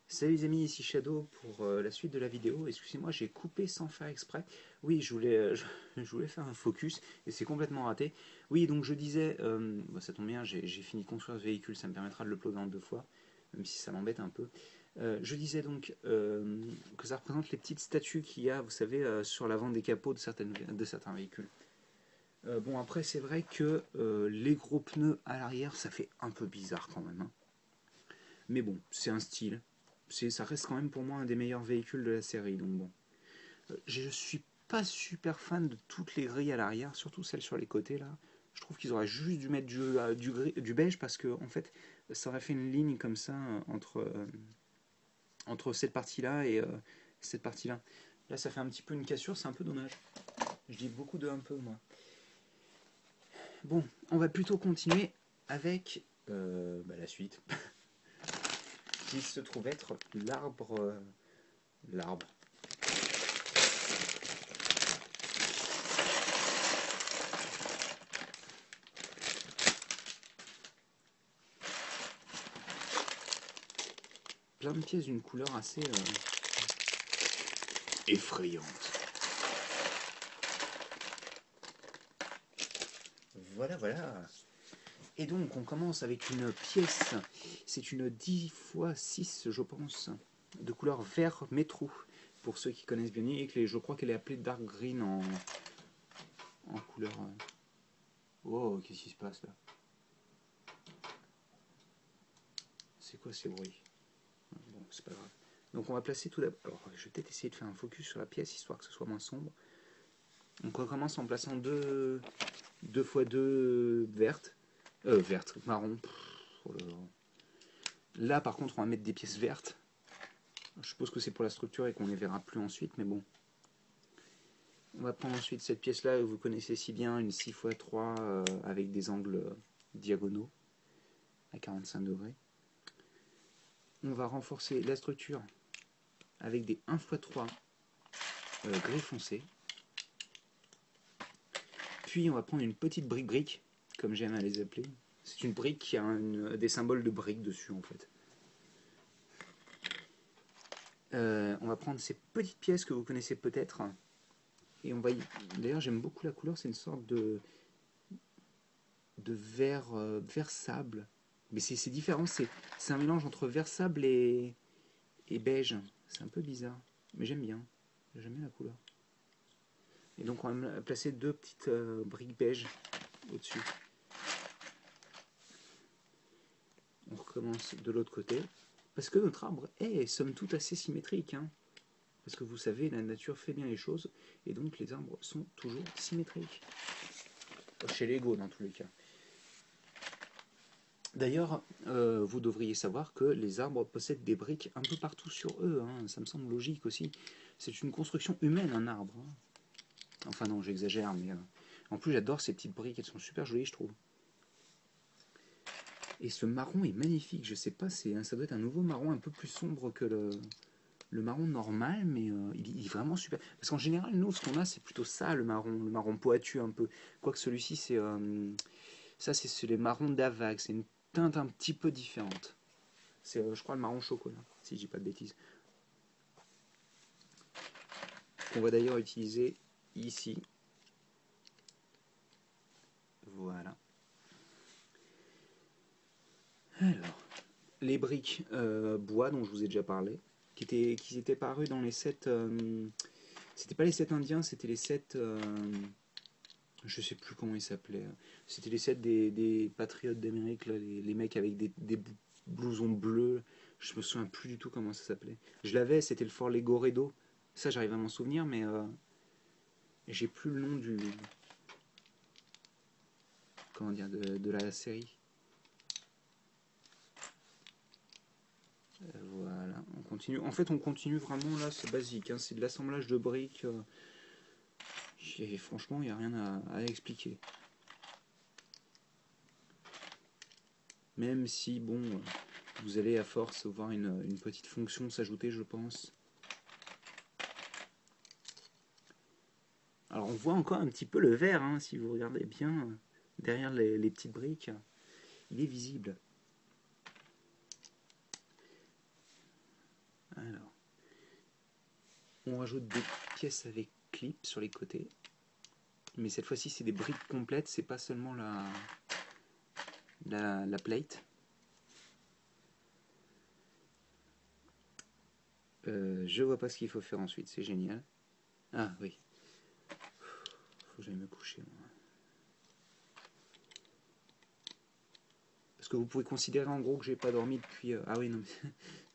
Salut les amis, ici Shadow pour la suite de la vidéo. Excusez-moi, j'ai coupé sans faire exprès. Oui, je voulais faire un focus et c'est complètement raté. Oui, donc je disais, bah, ça tombe bien, j'ai fini de construire ce véhicule, ça me permettra de l'uploader en deux fois, même si ça m'embête un peu. Je disais donc que ça représente les petites statues qu'il y a, vous savez, sur l'avant des capots de certains véhicules. Bon, après, c'est vrai que les gros pneus à l'arrière, ça fait un peu bizarre quand même, hein. Mais bon, c'est un style. Ça reste quand même pour moi un des meilleurs véhicules de la série. Donc bon, je suis pas super fan de toutes les grilles à l'arrière, surtout celles sur les côtés là. Je trouve qu'ils auraient juste dû mettre du beige parce que en fait, ça aurait fait une ligne comme ça entre cette partie-là et cette partie-là. Là, ça fait un petit peu une cassure, c'est un peu dommage. Je dis beaucoup de un peu moi. Bon, on va plutôt continuer avec bah, la suite, qui se trouve être l'arbre. Plein de pièces d'une couleur assez effrayante. Voilà, voilà. Et donc, on commence avec une pièce. C'est une 10 x 6, je pense, de couleur vert métro. Pour ceux qui connaissent bien, et je crois qu'elle est appelée Dark Green en couleur. Oh, qu'est-ce qui se passe là? C'est quoi ces bruits? Bon, c'est pas grave. Donc, on va placer tout d'abord. Alors, je vais peut-être essayer de faire un focus sur la pièce histoire que ce soit moins sombre. Donc, on commence en plaçant deux fois deux vertes. Vertes, marron. Oh là là. Là, par contre, on va mettre des pièces vertes. Je suppose que c'est pour la structure et qu'on les verra plus ensuite, mais bon. On va prendre ensuite cette pièce-là que vous connaissez si bien, une 6 x 3 avec des angles diagonaux à 45 degrés. On va renforcer la structure avec des 1 x 3 gris foncé. Puis on va prendre une petite brique-brique, comme j'aime à les appeler. C'est une brique qui a des symboles de briques dessus en fait. On va prendre ces petites pièces que vous connaissez peut-être. Et on va y... D'ailleurs j'aime beaucoup la couleur, c'est une sorte de vert sable. Mais c'est différent, c'est un mélange entre vert sable et beige. C'est un peu bizarre, mais j'aime bien. J'aime bien la couleur. Et donc on va placer deux petites briques beige au-dessus. On recommence de l'autre côté. Parce que notre arbre est somme toute assez symétrique, hein. Parce que vous savez, la nature fait bien les choses, et donc les arbres sont toujours symétriques. Chez Lego dans tous les cas. D'ailleurs, vous devriez savoir que les arbres possèdent des briques un peu partout sur eux, hein. Ça me semble logique aussi. C'est une construction humaine, un arbre, hein. Enfin non, j'exagère, mais en plus j'adore ces petites briques, elles sont super jolies, je trouve. Et ce marron est magnifique, je sais pas, ça doit être un nouveau marron un peu plus sombre que le marron normal, mais il est vraiment super. Parce qu'en général, nous, ce qu'on a, c'est plutôt ça, le marron pointu un peu. Quoique celui-ci, c'est les marrons d'Avag, c'est une teinte un petit peu différente. C'est, je crois, le marron chocolat, si je dis pas de bêtises. Qu'on va d'ailleurs utiliser ici. Voilà. Alors, les briques bois dont je vous ai déjà parlé, qui étaient parus dans les sets. C'était pas les sets indiens, c'était les sets. Je sais plus comment ils s'appelaient. C'était les sets des patriotes d'Amérique, les mecs avec des blousons bleus. Je me souviens plus du tout comment ça s'appelait. Je l'avais, c'était le Fort Legoredo. Ça, j'arrive à m'en souvenir, mais j'ai plus le nom du. Comment dire, de la série. Voilà, on continue. En fait, on continue vraiment là, c'est basique, hein, c'est de l'assemblage de briques. Franchement, il n'y a rien à expliquer. Même si, bon, vous allez à force voir une petite fonction s'ajouter, je pense. Alors, on voit encore un petit peu le vert, hein, si vous regardez bien, derrière les petites briques. Il est visible. on rajoute des pièces avec clips sur les côtés. Mais cette fois-ci, c'est des briques complètes, c'est pas seulement la plate. Je vois pas ce qu'il faut faire ensuite, c'est génial. Ah oui. Faut que j'aille me coucher, moi. Parce que vous pouvez considérer en gros que j'ai pas dormi depuis... Ah oui, non,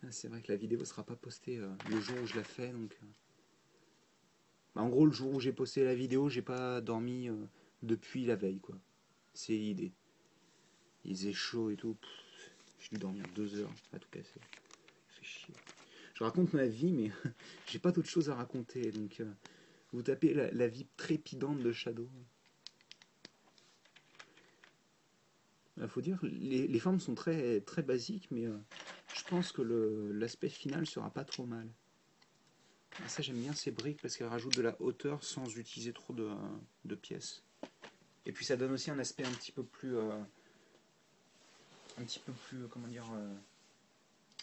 mais c'est vrai que la vidéo sera pas postée le jour où je la fais, donc... Bah, en gros, le jour où j'ai posté la vidéo, j'ai pas dormi depuis la veille, quoi. C'est l'idée. Il faisait chaud et tout. J'ai dû dormir 2 heures, à tout casser. Ça fait chier. Je raconte ma vie, mais j'ai pas d'autre chose à raconter, donc... vous tapez la vie trépidante de Shadow. Il faut dire, les formes sont très, très basiques, mais je pense que l'aspect final sera pas trop mal. Et ça, j'aime bien ces briques parce qu'elles rajoutent de la hauteur sans utiliser trop de pièces. Et puis ça donne aussi un aspect un petit peu plus, comment dire,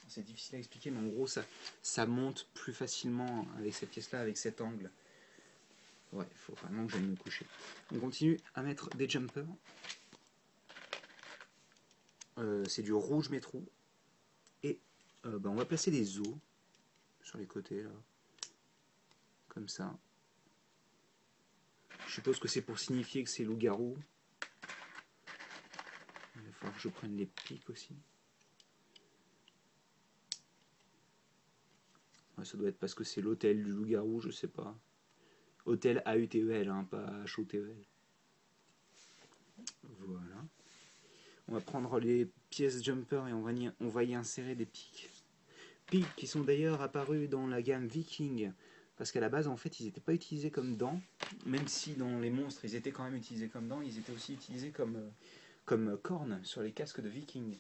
c'est difficile à expliquer, mais en gros, ça monte plus facilement avec cette pièce-là, avec cet angle. Ouais, il faut vraiment que j'aille me coucher. On continue à mettre des jumpers. C'est du rouge métro. Et on va placer des os sur les côtés, là. Comme ça. Je suppose que c'est pour signifier que c'est loup-garou. Il va falloir que je prenne les pics aussi. Ouais, ça doit être parce que c'est l'hôtel du loup-garou, je sais pas. Hôtel AUTEL, hein, pas HOTEL. Voilà. On va prendre les pièces jumper et on va y insérer des pics. Pics qui sont d'ailleurs apparus dans la gamme Viking. Parce qu'à la base, en fait, ils n'étaient pas utilisés comme dents. Même si dans les monstres, ils étaient quand même utilisés comme dents, ils étaient aussi utilisés comme cornes sur les casques de Viking.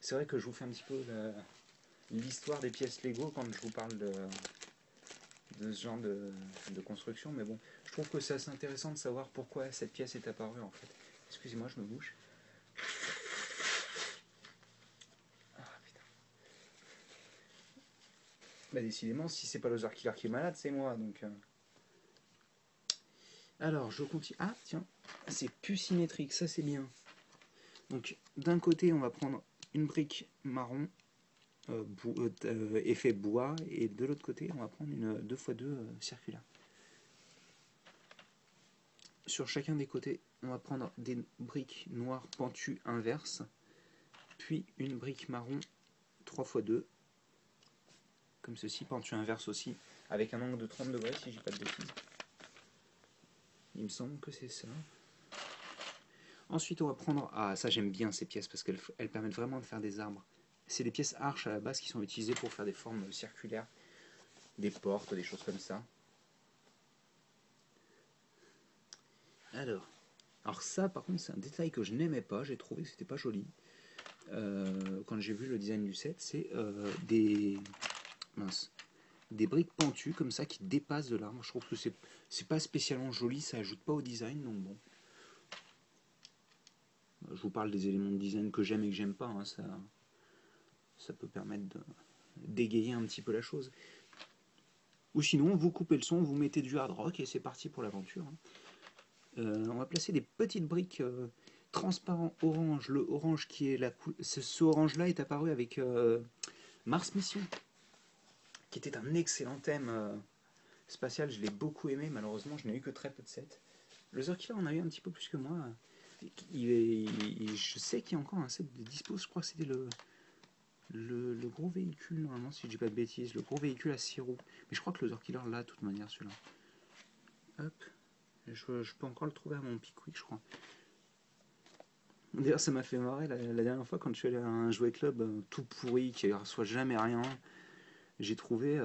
C'est vrai que je vous fais un petit peu l'histoire des pièces Lego quand je vous parle de ce genre de construction, mais bon, je trouve que c'est assez intéressant de savoir pourquoi cette pièce est apparue en fait. Excusez-moi, je me bouche. Ah putain. Bah décidément, si c'est pas le Killer qui est malade, c'est moi, donc... Alors, je continue... Ah, tiens, c'est plus symétrique, ça c'est bien. Donc, d'un côté, on va prendre une brique marron, effet bois, et de l'autre côté, on va prendre une 2x2 circulaire. Sur chacun des côtés, on va prendre des briques noires pentues inverses, puis une brique marron 3x2, comme ceci, pentue inverse aussi, avec un angle de 30 degrés si je dis pas de bêtises. Il me semble que c'est ça. Ensuite, on va prendre... Ah, ça j'aime bien ces pièces parce qu'elles permettent vraiment de faire des arbres. C'est des pièces arches à la base qui sont utilisées pour faire des formes circulaires, des portes, des choses comme ça. Alors ça, par contre, c'est un détail que je n'aimais pas. J'ai trouvé que c'était pas joli. Quand j'ai vu le design du set, c'est des briques pentues comme ça qui dépassent de l'arbre. Je trouve que c'est pas spécialement joli, ça ajoute pas au design, donc bon. Je vous parle des éléments de design que j'aime et que j'aime pas, hein, ça peut permettre de d'égayer un petit peu la chose. Ou sinon, vous coupez le son, vous mettez du hard rock et c'est parti pour l'aventure. On va placer des petites briques transparent orange. Le orange qui est ce orange-là est apparu avec Mars Mission, qui était un excellent thème spatial. Je l'ai beaucoup aimé. Malheureusement, je n'ai eu que très peu de sets. Le Zerkiller en a eu un petit peu plus que moi. Je sais qu'il y a encore un set de dispo. Je crois que c'était le gros véhicule, normalement, si je dis pas de bêtises. Le gros véhicule à 6 roues. Mais je crois que le Zerkiller l'a, de toute manière, celui-là. Hop. Je peux encore le trouver à mon Pickwick, je crois. D'ailleurs, ça m'a fait marrer la dernière fois quand je suis allé à un jouet club tout pourri, qui ne reçoit jamais rien. J'ai trouvé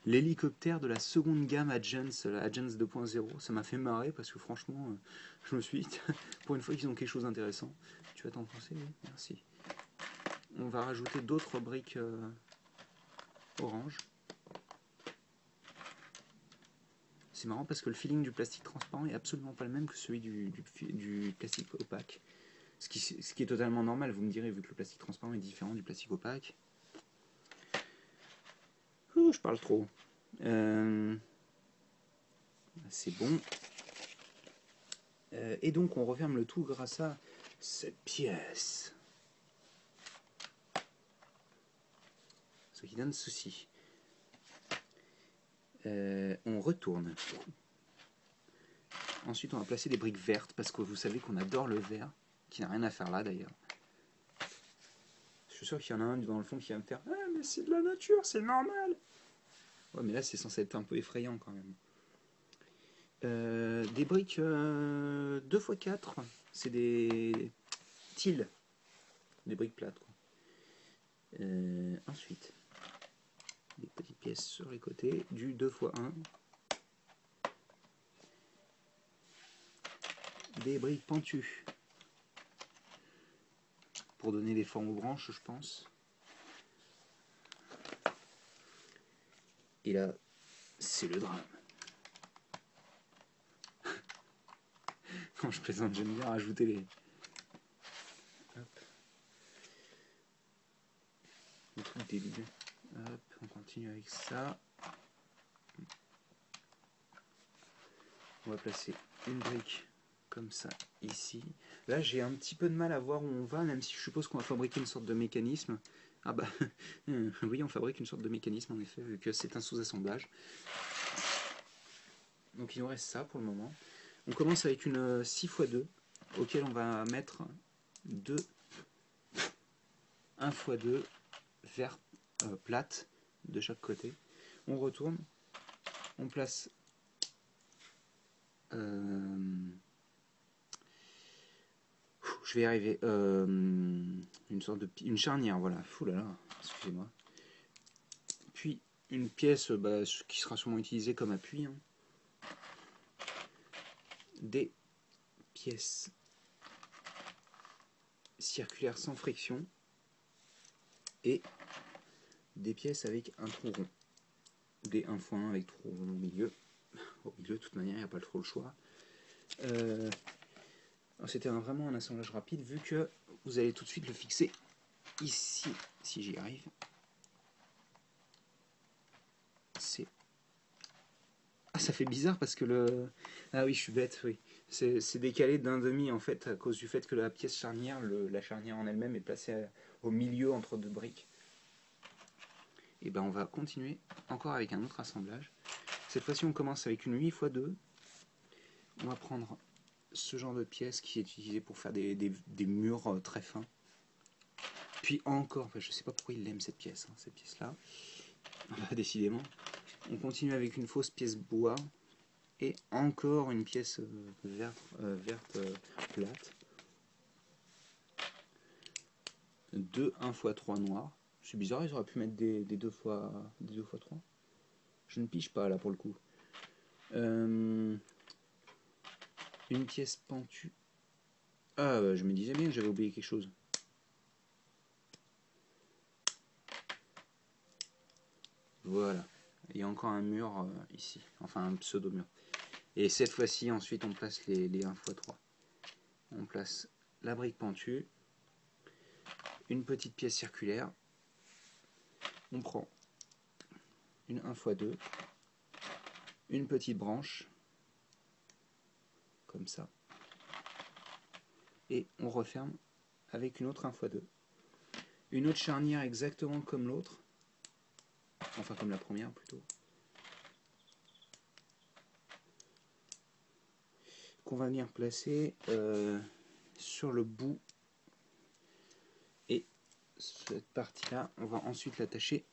l'hélicoptère de la seconde gamme Agents, la Agents 2.0. Ça m'a fait marrer parce que franchement, je me suis dit, pour une fois qu'ils ont quelque chose d'intéressant. Tu vas t'en penser? Oui, merci. On va rajouter d'autres briques orange. C'est marrant parce que le feeling du plastique transparent est absolument pas le même que celui du plastique opaque. Ce qui est totalement normal, vous me direz, vu que le plastique transparent est différent du plastique opaque. Ouh, je parle trop. C'est bon. Et donc on referme le tout grâce à cette pièce. Ce qui donne ceci. On retourne. Ensuite on va placer des briques vertes parce que vous savez qu'on adore le vert, qui n'a rien à faire là d'ailleurs. Je suis sûr qu'il y en a un dans le fond qui va me faire « Ah mais c'est de la nature, c'est normal !» Ouais mais là c'est censé être un peu effrayant quand même. Des briques 2x4, c'est des tiles, des briques plates quoi. Ensuite, des petites pièces sur les côtés, du 2x1, des briques pentues, pour donner des formes aux branches je pense. Et là, c'est le drame. Quand je plaisante, j'aime bien rajouter les... Hop. Le truc débile. Hop, on continue avec ça. On va placer une brique comme ça ici. Là, j'ai un petit peu de mal à voir où on va, même si je suppose qu'on va fabriquer une sorte de mécanisme. Ah bah, oui, on fabrique une sorte de mécanisme en effet, vu que c'est un sous-assemblage. Donc il nous reste ça pour le moment. On commence avec une 6x2, auquel on va mettre 1x2 vertes plates de chaque côté. On retourne, on place je vais y arriver, une charnière, voilà, oulala, excusez-moi. Puis une pièce qui sera sûrement utilisée comme appui, hein. Des pièces circulaires sans friction et des pièces avec un trou rond. Des 1x1 avec trou rond au milieu. Au milieu, de toute manière, il n'y a pas trop le choix. C'était vraiment un assemblage rapide, vu que vous allez tout de suite le fixer ici, si j'y arrive. C'est... Ah, ça fait bizarre parce que le... Ah oui, je suis bête, oui. C'est décalé d'un demi, en fait, à cause du fait que la pièce charnière, la charnière en elle-même est placée au milieu entre deux briques. Et ben on va continuer encore avec un autre assemblage. Cette fois-ci, on commence avec une 8x2. On va prendre ce genre de pièce qui est utilisé pour faire des murs très fins. Puis encore, enfin, je ne sais pas pourquoi il aime cette pièce, hein, cette pièce-là. Décidément. On continue avec une fausse pièce bois. Et encore une pièce verte plate. 1x3 noirs. C'est bizarre, ils auraient pu mettre des 2x3. Je ne pige pas là pour le coup. Une pièce pentue. Ah, je me disais bien que j'avais oublié quelque chose. Voilà. Il y a encore un mur ici. Enfin, un pseudo-mur. Et cette fois-ci, ensuite, on place les 1x3. On place la brique pentue. Une petite pièce circulaire. On prend une 1x2. Une petite branche. Comme ça. Et on referme avec une autre 1x2. Une autre charnière exactement comme l'autre. Enfin, comme la première plutôt. Qu'on va venir placer sur le bout. Et cette partie-là, on va ensuite l'attacher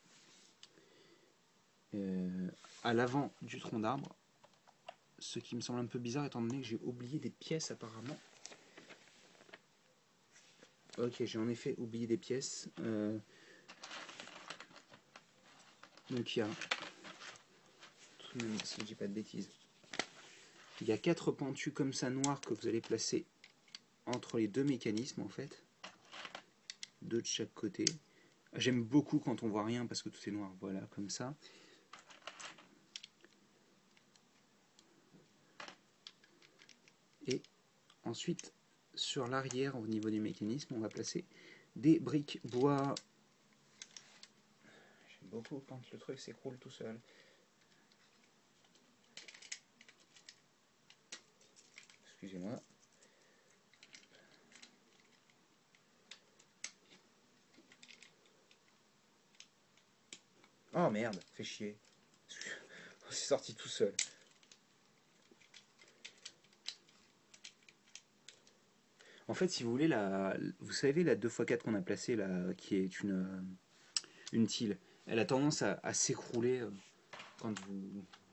à l'avant du tronc d'arbre. Ce qui me semble un peu bizarre étant donné que j'ai oublié des pièces apparemment. Ok, j'ai en effet oublié des pièces. Donc il y a, tout de même, si je dis pas de bêtises, il y a 4 pentus comme ça noirs que vous allez placer entre les deux mécanismes en fait. 2 de chaque côté. J'aime beaucoup quand on voit rien parce que tout est noir. Voilà, comme ça. Et ensuite, sur l'arrière, au niveau du mécanisme, on va placer des briques bois. J'aime beaucoup quand le truc s'écroule tout seul. excusez-moi. Oh merde, fait chier. C'est sorti tout seul. En fait, si vous voulez, vous savez la 2x4 qu'on a placée là, qui est une tile, elle a tendance à s'écrouler quand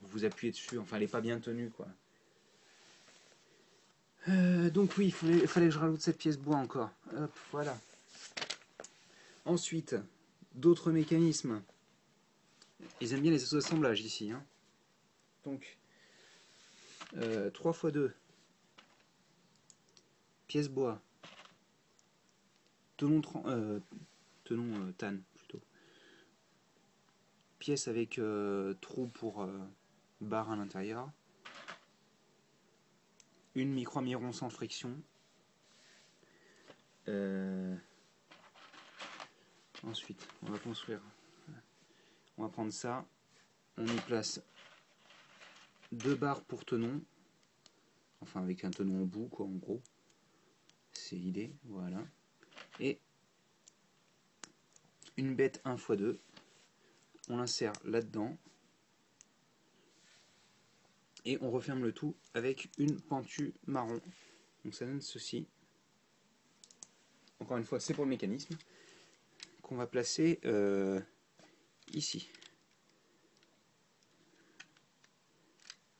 vous appuyez dessus. Enfin, elle n'est pas bien tenue, quoi. Donc oui, il fallait que je rajoute cette pièce bois encore. Hop, voilà. Ensuite, d'autres mécanismes. Ils aiment bien les assemblages ici. Hein. Donc, 3x2. Pièce bois. Tenon tan plutôt. Pièce avec trou pour barre à l'intérieur. Une micro-miron sans friction. Ensuite, on va construire. On va prendre ça. On y place 2 barres pour tenon. Enfin, avec un tenon au bout, quoi, en gros. C'est l'idée, voilà. Et une bête 1x2. On l'insère là-dedans. Et on referme le tout avec une pentue marron. Donc ça donne ceci. Encore une fois, c'est pour le mécanisme. Qu'on va placer ici.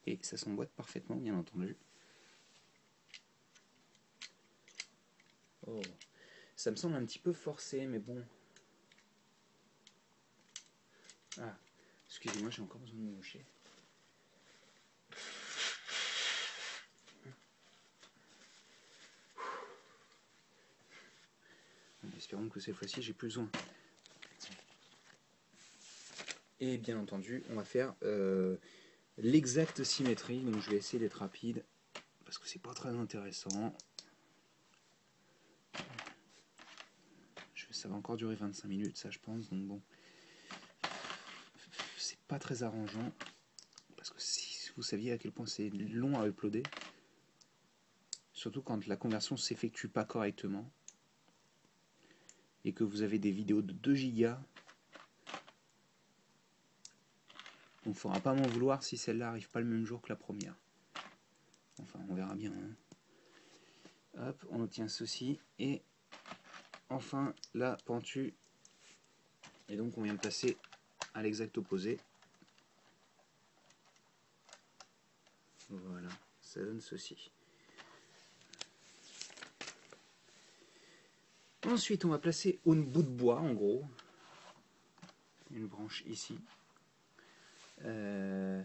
Et ça s'emboîte parfaitement, bien entendu. Oh, ça me semble un petit peu forcé, mais bon. Ah, excusez-moi, j'ai encore besoin de me moucher. Espérons que cette fois-ci, j'ai plus besoin. Et bien entendu, on va faire l'exacte symétrie. Donc je vais essayer d'être rapide, parce que c'est pas très intéressant. Ça va encore durer 25 minutes, ça je pense, donc bon. C'est pas très arrangeant, parce que si vous saviez à quel point c'est long à uploader, surtout quand la conversion s'effectue pas correctement, et que vous avez des vidéos de 2 gigas, on ne faudra pas m'en vouloir si celle-là arrive pas le même jour que la première. Enfin, on verra bien. Hein. Hop, on obtient ceci, et enfin la pentue. Et donc on vient de passer à l'exact opposé. Voilà, ça donne ceci. Ensuite, on va placer un bout de bois, en gros. Une branche ici. Et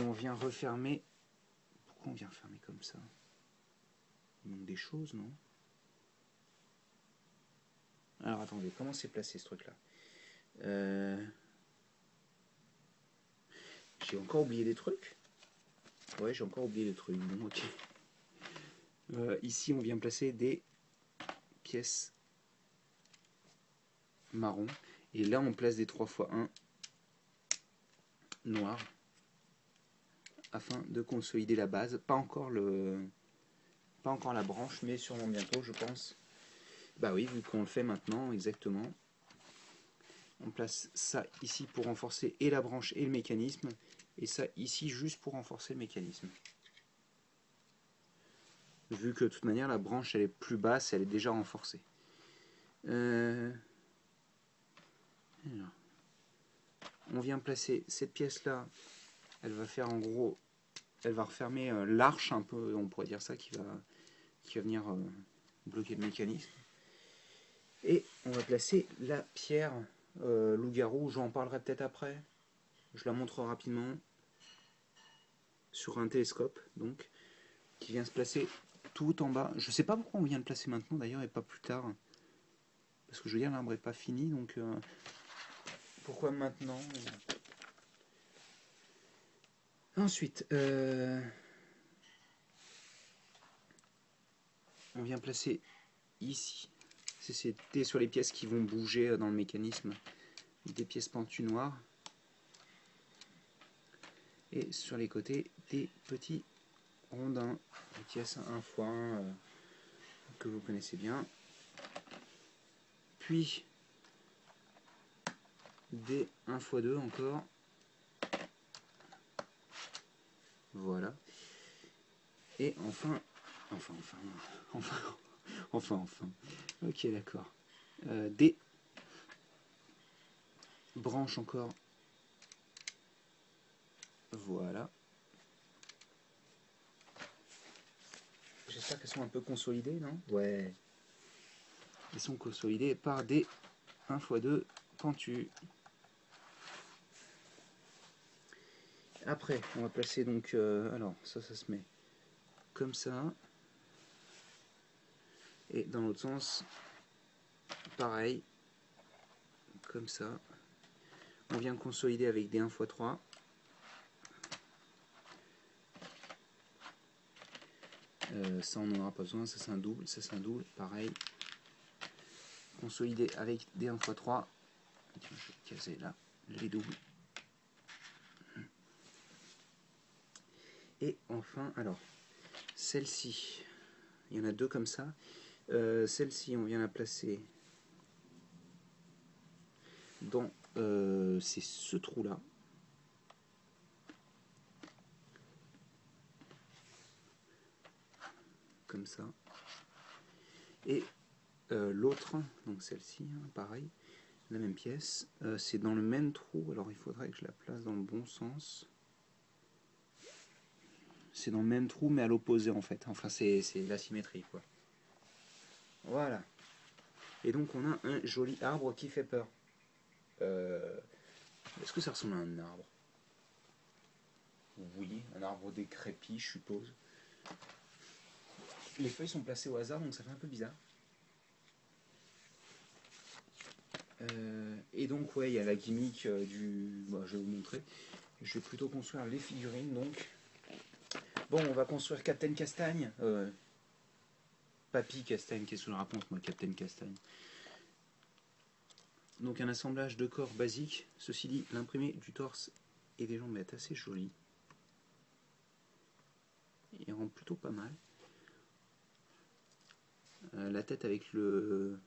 on vient refermer. Pourquoi on vient refermer comme ça? Il manque des choses, non? Alors attendez, comment c'est placé ce truc-là? J'ai encore oublié des trucs? Ouais, j'ai encore oublié des trucs. Bon, ok. Ici, on vient placer des pièces marron. Et là, on place des 3x1 noirs afin de consolider la base. Pas encore la branche, mais sûrement bientôt, je pense. Bah oui, vu qu'on le fait maintenant, exactement. On place ça ici pour renforcer et la branche et le mécanisme. Et ça ici juste pour renforcer le mécanisme. Vu que de toute manière, la branche elle est plus basse, elle est déjà renforcée. Alors. On vient placer cette pièce-là. Elle va faire en gros... Elle va refermer l'arche un peu, on pourrait dire ça, qui va venir bloquer le mécanisme. Et on va placer la pierre loup-garou, j'en parlerai peut-être après. Je la montre rapidement sur un télescope, donc, qui vient se placer tout en bas. Je ne sais pas pourquoi on vient le placer maintenant d'ailleurs et pas plus tard. Parce que je veux dire, l'arbre n'est pas fini, donc pourquoi maintenant? Ensuite, on vient placer ici. C'était sur les pièces qui vont bouger dans le mécanisme, des pièces pentues noires. Et sur les côtés, des petits rondins, pièce 1x1 que vous connaissez bien. Puis des 1x2 encore. Voilà. Et enfin. Ok, d'accord. Des branches encore. Voilà. J'espère qu'elles sont un peu consolidées, non? Ouais. Elles sont consolidées par des 1x2 pentus. Après, on va placer donc... alors, ça se met comme ça. Et dans l'autre sens, pareil. Comme ça. On vient consolider avec des 1x3. Ça on n'en aura pas besoin, ça c'est un double, pareil. Consolider avec des 1x3. Je vais caser là les doubles. Et enfin, alors, celle-ci, il y en a deux comme ça. Celle-ci, on vient la placer dans c'est ce trou-là. Comme ça. Et l'autre, donc celle-ci, hein, pareil, la même pièce, c'est dans le même trou. Alors il faudrait que je la place dans le bon sens. C'est dans le même trou mais à l'opposé en fait. Enfin c'est la symétrie quoi. Voilà. Et donc on a un joli arbre qui fait peur. Est-ce que ça ressemble à un arbre? Oui, un arbre décrépit je suppose. Les feuilles sont placées au hasard donc ça fait un peu bizarre. Et donc ouais il y a la gimmick du... Bon, je vais vous montrer. Je vais plutôt construire les figurines donc. Bon on va construire Captain Castagne. Papy Castagne, qu'est-ce que je raconte moi Captain Castagne. Donc un assemblage de corps basique. Ceci dit, l'imprimé du torse et des jambes est assez joli. Il rend plutôt pas mal. La tête avec le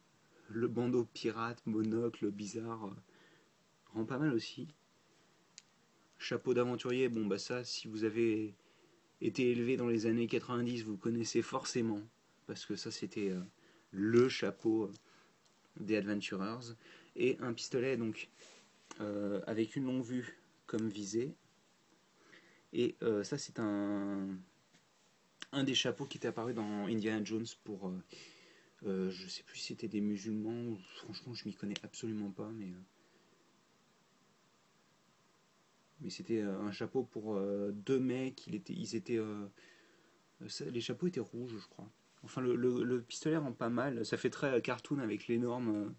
bandeau pirate, monocle bizarre, rend pas mal aussi. Chapeau d'aventurier, bon bah ça, si vous avez été élevé dans les années 90, vous connaissez forcément. Parce que ça c'était le chapeau des Adventurers. Et un pistolet donc avec une longue vue comme visée. Et ça c'est un des chapeaux qui était apparu dans Indiana Jones pour je sais plus si c'était des musulmans ou, franchement je m'y connais absolument pas mais c'était un chapeau pour deux mecs. Ils étaient les chapeaux étaient rouges je crois. Enfin le pistolet rend pas mal, ça fait très cartoon avec l'énorme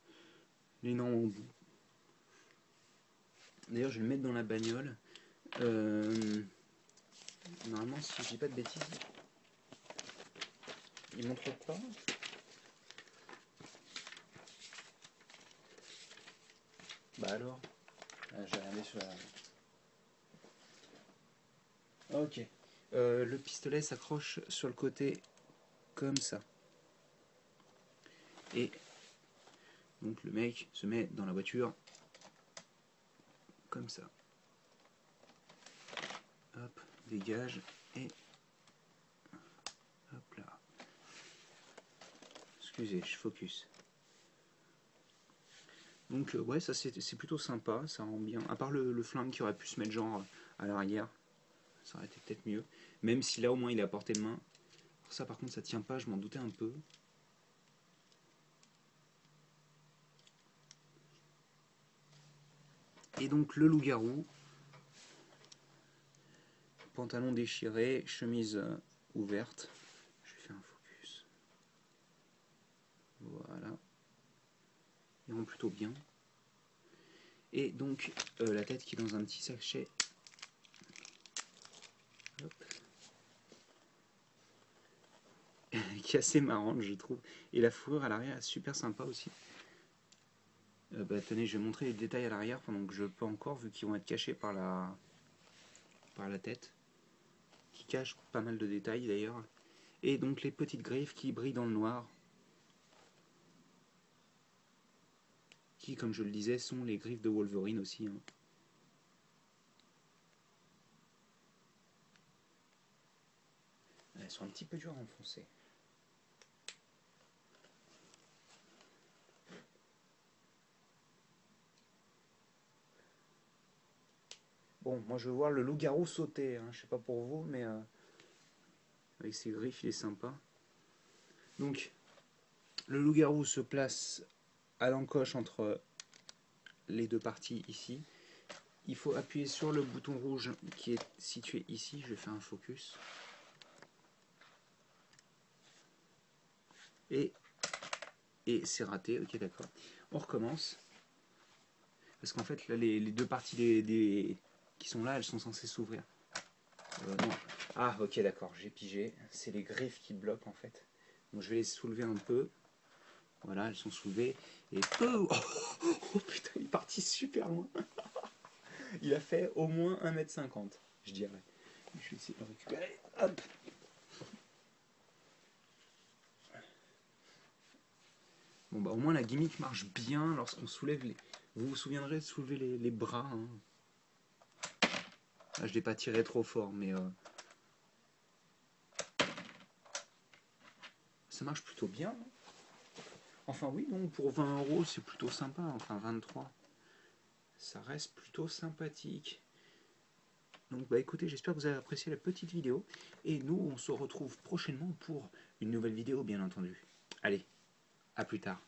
embout. D'ailleurs je vais le mettre dans la bagnole. Normalement si je dis pas de bêtises il montre pas. Bah alors, j'ai regardé sur la... Ok. Le pistolet s'accroche sur le côté comme ça. Et donc le mec se met dans la voiture comme ça. Hop, dégage et hop là. Excusez, je focus. Donc ouais, ça c'est plutôt sympa, ça rend bien. À part le flingue qui aurait pu se mettre genre à l'arrière, ça aurait été peut-être mieux. Même si là au moins il est à portée de main. Ça par contre ça tient pas, je m'en doutais un peu. Et donc le loup-garou, pantalon déchiré, chemise ouverte. Je vais faire un focus. Voilà. Il rend plutôt bien. Et donc la tête qui est dans un petit sachet. Hop. Qui est assez marrante je trouve. Et la fourrure à l'arrière est super sympa aussi. Bah, tenez, je vais montrer les détails à l'arrière pendant que je peux encore, vu qu'ils vont être cachés par la par la tête, qui cache pas mal de détails d'ailleurs, et donc les petites griffes qui brillent dans le noir, qui, comme je le disais, sont les griffes de Wolverine aussi, hein. Elles sont un petit peu dures à enfoncer. Bon, moi je veux voir le loup-garou sauter, hein. Je sais pas pour vous, mais avec ses griffes, il est sympa. Donc, le loup-garou se place à l'encoche entre les deux parties ici. Il faut appuyer sur le bouton rouge qui est situé ici. Je vais faire un focus. Et c'est raté, ok d'accord. On recommence. Parce qu'en fait, là, les deux parties qui sont là, elles sont censées s'ouvrir. Non. Ah, ok d'accord, j'ai pigé. C'est les griffes qui bloquent en fait. Donc je vais les soulever un peu. Voilà, elles sont soulevées. Et oh, oh putain, il est parti super loin. Il a fait au moins 1,50 m, je dirais. Je vais essayer de le récupérer. Hop. Bon bah au moins la gimmick marche bien lorsqu'on soulève les... Vous vous souviendrez de soulever les bras, hein. Là, je l'ai pas tiré trop fort, mais ça marche plutôt bien. Enfin oui, donc pour 20 € c'est plutôt sympa, enfin 23. Ça reste plutôt sympathique. Donc bah écoutez, j'espère que vous avez apprécié la petite vidéo. Et nous, on se retrouve prochainement pour une nouvelle vidéo, bien entendu. Allez, à plus tard.